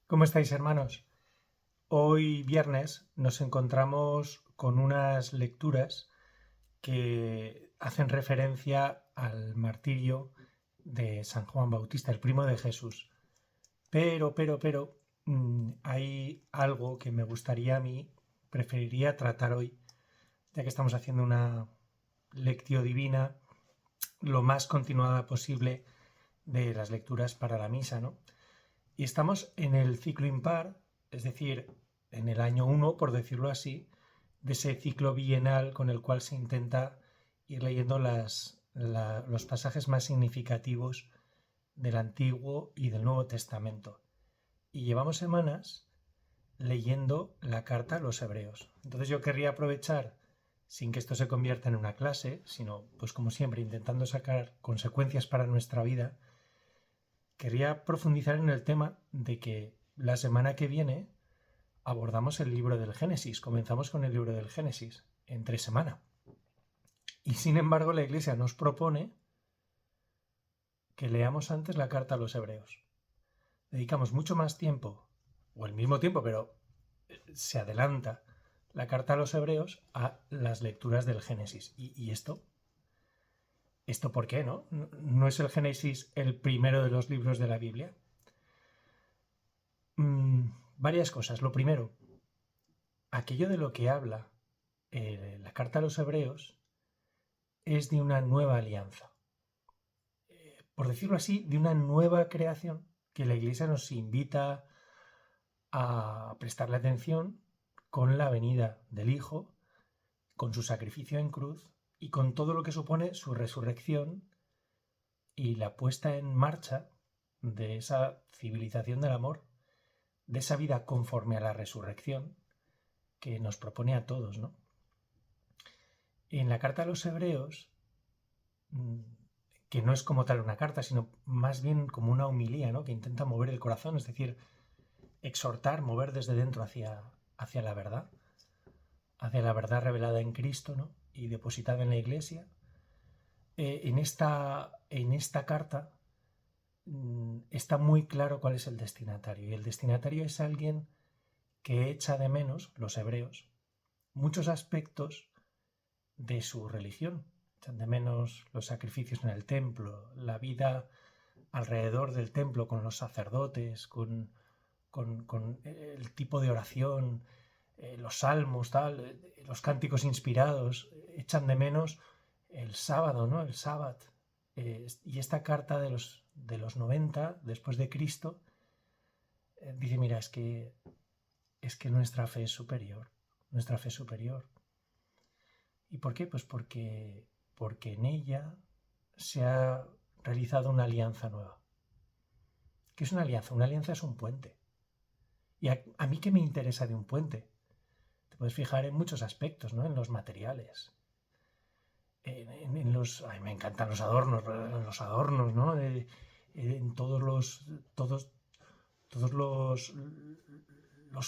¿Cómo estáis, hermanos? Hoy viernes nos encontramos con unas lecturas que hacen referencia al martirio de San Juan Bautista, el primo de Jesús. Pero, hay algo que me gustaría a mí, preferiría tratar hoy, ya que estamos haciendo una lectio divina lo más continuada posible de las lecturas para la misa, ¿no? Y estamos en el ciclo impar, es decir, en el año 1, por decirlo así, de ese ciclo bienal con el cual se intenta ir leyendo los pasajes más significativos del Antiguo y del Nuevo Testamento. Y llevamos semanas leyendo la carta a los hebreos. Entonces yo querría aprovechar, sin que esto se convierta en una clase, sino, pues como siempre, intentando sacar consecuencias para nuestra vida, quería profundizar en el tema de que la semana que viene abordamos el libro del Génesis, comenzamos con el libro del Génesis, entre semana. Y sin embargo la Iglesia nos propone que leamos antes la carta a los hebreos. Dedicamos mucho más tiempo, o el mismo tiempo, pero se adelanta la carta a los hebreos a las lecturas del Génesis. ¿Y esto por qué, no? ¿No es el Génesis el primero de los libros de la Biblia? Varias cosas. Lo primero, aquello de lo que habla la carta a los hebreos es de una nueva alianza. Por decirlo así, de una nueva creación que la Iglesia nos invita a prestarle atención con la venida del Hijo, con su sacrificio en cruz y con todo lo que supone su resurrección y la puesta en marcha de esa civilización del amor, de esa vida conforme a la resurrección que nos propone a todos, ¿no? En la carta a los hebreos, que no es como tal una carta, sino más bien como una homilía, ¿no? Que intenta mover el corazón, es decir, exhortar, mover desde dentro hacia la verdad revelada en Cristo, ¿no? Y depositada en la Iglesia. En esta carta está muy claro cuál es el destinatario. Y el destinatario es alguien que echa de menos, los hebreos, muchos aspectos de su religión. Echan de menos los sacrificios en el templo, la vida alrededor del templo con los sacerdotes, con el tipo de oración, los salmos, los cánticos inspirados, echan de menos el sábado, ¿no? El sábado. Y esta carta de los 90 después de Cristo dice, mira, es que nuestra fe es superior. ¿Y por qué? Pues porque en ella se ha realizado una alianza nueva. ¿Qué es una alianza? Una alianza es un puente. ¿Y a mí qué me interesa de un puente? Te puedes fijar en muchos aspectos, ¿no? En los materiales. Ay, me encantan los adornos, ¿no? En todos los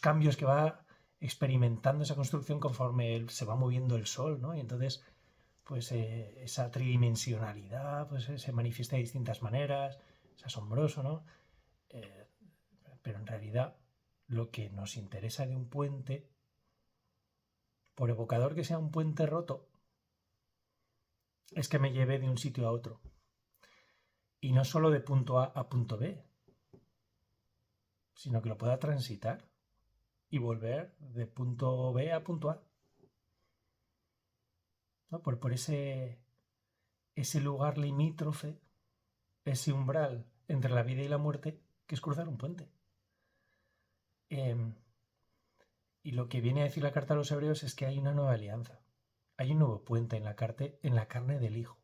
cambios que va experimentando esa construcción conforme se va moviendo el sol, ¿no? Y entonces, pues esa tridimensionalidad pues, se manifiesta de distintas maneras, es asombroso, ¿no? Eh, pero en realidad lo que nos interesa de un puente, por evocador que sea un puente roto, es que me lleve de un sitio a otro. Y no solo de punto A a punto B, sino que lo pueda transitar y volver de punto B a punto A, ¿no? Por ese lugar limítrofe, ese umbral entre la vida y la muerte, que es cruzar un puente. Y lo que viene a decir la carta a los hebreos es que hay una nueva alianza. Hay un nuevo puente en la carne del Hijo.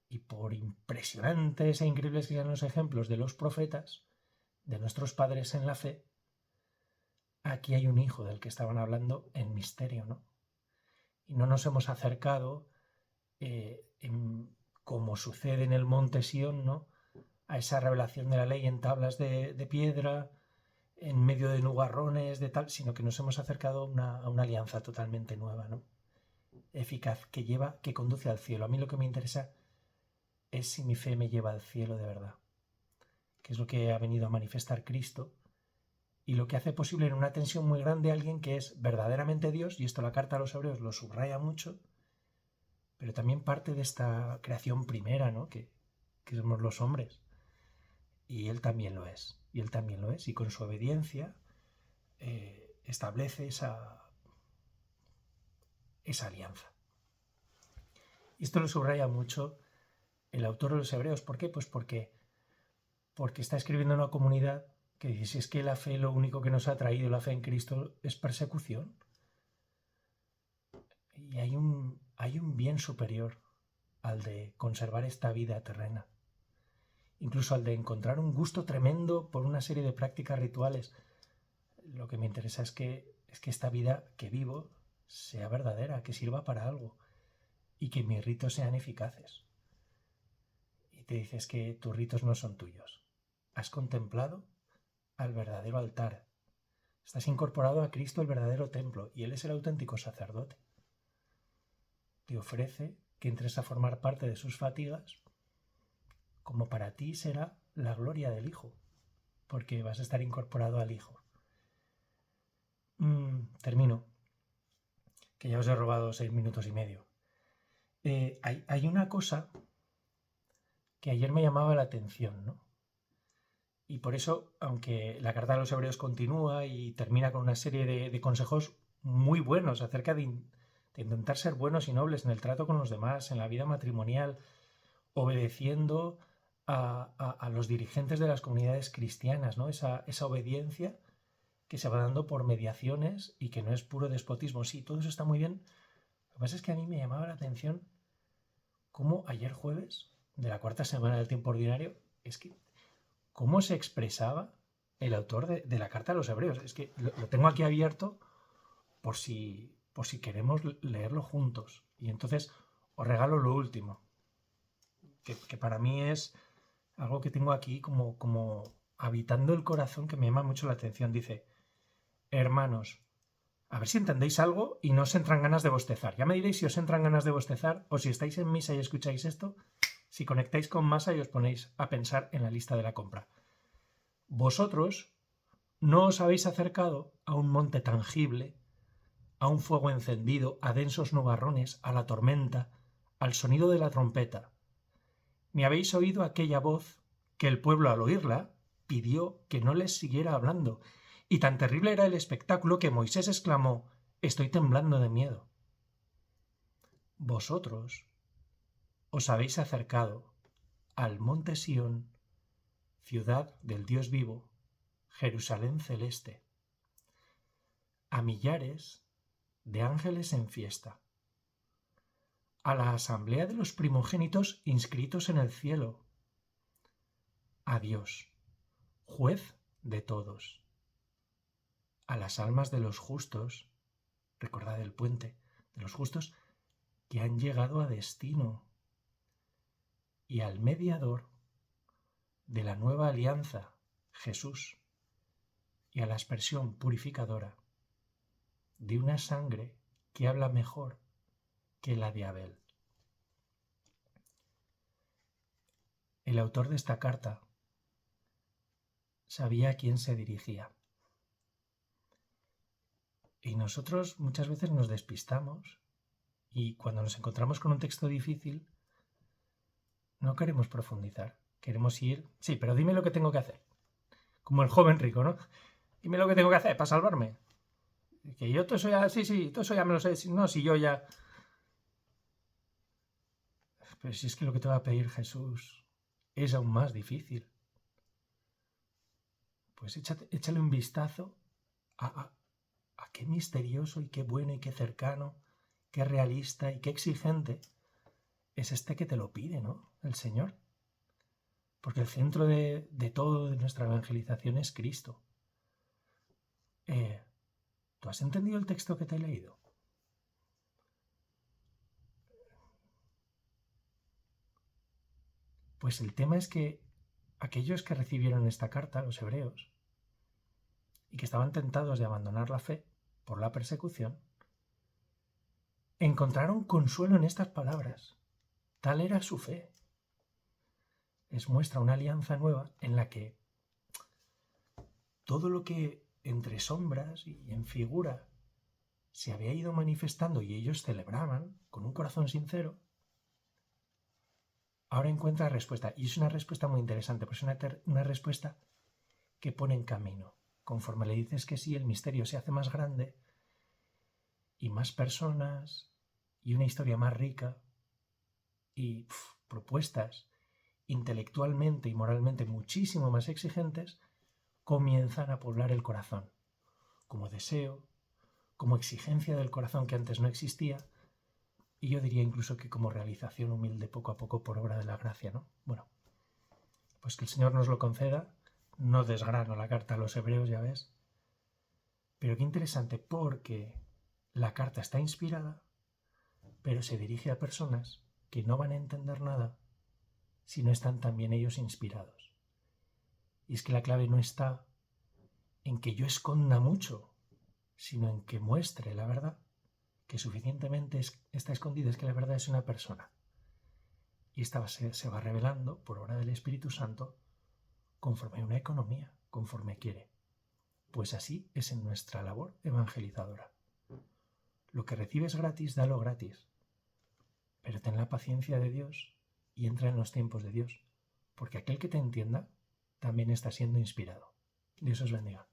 Y por impresionantes e increíbles que sean los ejemplos de los profetas, de nuestros padres en la fe, aquí hay un Hijo del que estaban hablando en misterio, ¿no? Y no nos hemos acercado, como sucede en el monte Sión, ¿no? A esa revelación de la ley en tablas de piedra, en medio de nubarrones, de tal, sino que nos hemos acercado a una alianza totalmente nueva, ¿no? Eficaz, que conduce al cielo. A mí lo que me interesa es si mi fe me lleva al cielo de verdad. que es lo que ha venido a manifestar Cristo, y lo que hace posible en una tensión muy grande a alguien que es verdaderamente Dios, y esto la carta a los hebreos lo subraya mucho, pero también parte de esta creación primera, ¿no? que somos los hombres. Y él también lo es, y con su obediencia establece esa alianza. Y esto lo subraya mucho el autor de los hebreos. ¿Por qué? Pues porque está escribiendo a una comunidad que dice, si es que la fe, lo único que nos ha traído la fe en Cristo es persecución. Y hay un bien superior al de conservar esta vida terrena. Incluso al de encontrar un gusto tremendo por una serie de prácticas rituales. Lo que me interesa es que esta vida que vivo sea verdadera, que sirva para algo y que mis ritos sean eficaces. Y te dices que tus ritos no son tuyos. Has contemplado al verdadero altar. Estás incorporado a Cristo, el verdadero templo, y Él es el auténtico sacerdote. Te ofrece que entres a formar parte de sus fatigas, como para ti será la gloria del Hijo, porque vas a estar incorporado al Hijo. Termino, que ya os he robado 6 minutos y medio. Hay una cosa que ayer me llamaba la atención, ¿no? Y por eso, aunque la carta de los hebreos continúa y termina con una serie de consejos muy buenos acerca de intentar ser buenos y nobles en el trato con los demás, en la vida matrimonial, obedeciendo a los dirigentes de las comunidades cristianas, ¿no? Esa obediencia que se va dando por mediaciones y que no es puro despotismo. Sí, todo eso está muy bien. Lo que pasa es que a mí me llamaba la atención cómo ayer jueves, de la cuarta semana del tiempo ordinario, es que cómo se expresaba el autor de la carta a los hebreos. Es que lo tengo aquí abierto por si queremos leerlo juntos. Y entonces os regalo lo último, que para mí es algo que tengo aquí como habitando el corazón, que me llama mucho la atención. Dice: hermanos, a ver si entendéis algo y no os entran ganas de bostezar. Ya me diréis si os entran ganas de bostezar o si estáis en misa y escucháis esto, si conectáis con masa y os ponéis a pensar en la lista de la compra. Vosotros no os habéis acercado a un monte tangible, a un fuego encendido, a densos nubarrones, a la tormenta, al sonido de la trompeta, ni habéis oído aquella voz que el pueblo, al oírla, pidió que no les siguiera hablando, y tan terrible era el espectáculo que Moisés exclamó: estoy temblando de miedo. Vosotros os habéis acercado al monte Sión, ciudad del Dios vivo, Jerusalén celeste, a millares de ángeles en fiesta, a la asamblea de los primogénitos inscritos en el cielo, a Dios, juez de todos, a las almas de los justos, recordad el puente, de los justos que han llegado a destino, y al mediador de la nueva alianza, Jesús, y a la aspersión purificadora de una sangre que habla mejor que la de Abel. El autor de esta carta sabía a quién se dirigía. Y nosotros muchas veces nos despistamos y cuando nos encontramos con un texto difícil no queremos profundizar. Queremos ir, sí, pero dime lo que tengo que hacer. Como el joven rico, ¿no? Dime lo que tengo que hacer para salvarme. Que yo todo eso ya, sí, todo eso ya me lo sé. No, si yo ya... Pero si es que lo que te va a pedir Jesús es aún más difícil. Pues échale un vistazo a qué misterioso y qué bueno y qué cercano, qué realista y qué exigente es este que te lo pide, ¿no? El Señor. Porque el centro de todo de nuestra evangelización es Cristo. ¿Tú has entendido el texto que te he leído? Pues el tema es que aquellos que recibieron esta carta, los hebreos, y que estaban tentados de abandonar la fe por la persecución, encontraron consuelo en estas palabras. Tal era su fe. muestra una alianza nueva en la que todo lo que entre sombras y en figura se había ido manifestando y ellos celebraban con un corazón sincero, ahora encuentra respuesta. Y es una respuesta muy interesante, pues es una respuesta que pone en camino. Conforme le dices que sí, el misterio se hace más grande y más personas y una historia más rica y propuestas intelectualmente y moralmente muchísimo más exigentes comienzan a poblar el corazón, como deseo, como exigencia del corazón que antes no existía, y yo diría incluso que como realización humilde poco a poco por obra de la gracia, ¿no? Bueno, pues que el Señor nos lo conceda. No desgrano la carta a los hebreos, ya ves, pero qué interesante, porque la carta está inspirada, pero se dirige a personas que no van a entender nada si no están también ellos inspirados. Y es que la clave no está en que yo esconda mucho, sino en que muestre la verdad, que suficientemente está escondida. Es que la verdad es una persona. Y esta se va revelando por obra del Espíritu Santo conforme a una economía, conforme quiere. Pues así es en nuestra labor evangelizadora. Lo que recibes gratis, dalo gratis. Pero ten la paciencia de Dios y entra en los tiempos de Dios, porque aquel que te entienda también está siendo inspirado. Dios os bendiga.